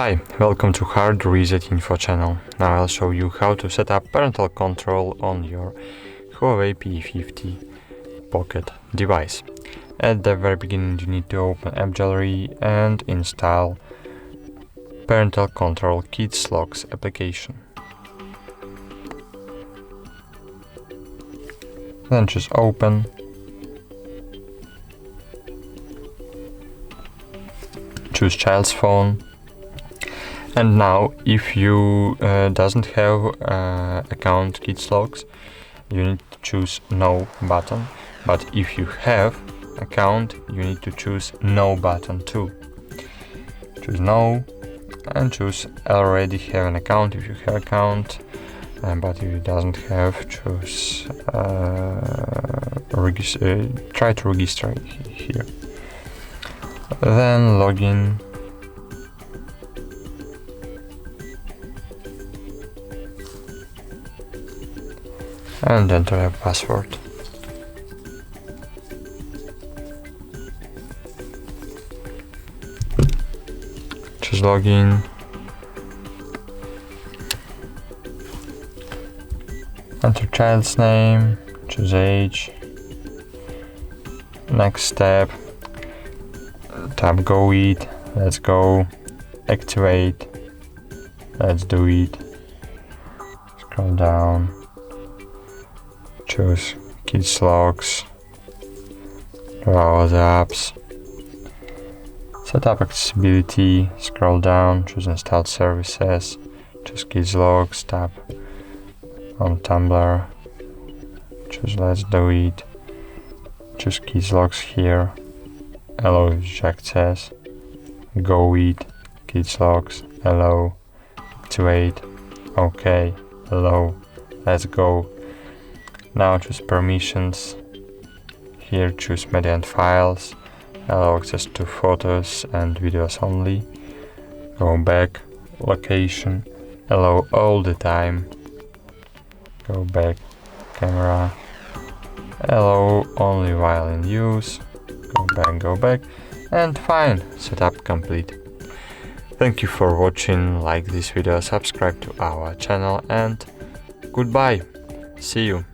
Hi, welcome to HardReset.Info channel. Now I'll show you how to set up parental control on your HUAWEI P50 Pocket device. At the very beginning you need to open App Gallery and install Parental Control Kidslox application. Then just open. Choose child's phone. And now, if you doesn't have account Kidslox, you need to choose No button. But if you have account, you need to choose No button too. Choose No and choose Already have an account if you have account. But if you doesn't have, choose try to register here. Then login. And enter a password. Choose login. Enter child's name, choose age. Next step, tap Go Eat, let's go. Activate, let's do it. Scroll down. Choose Kidslox, all the apps, set up accessibility, scroll down, choose installed services, choose Kidslox, tap on Tumblr, choose Let's Do It, choose Kidslox here, allow access, Go Eat, Kidslox, allow, activate, OK, allow, let's go. Now choose permissions, here choose media and files, allow access to photos and videos only, go back, location, allow all the time, go back, camera, allow only while in use, go back, and fine, setup complete. Thank you for watching, like this video, subscribe to our channel, and goodbye, see you.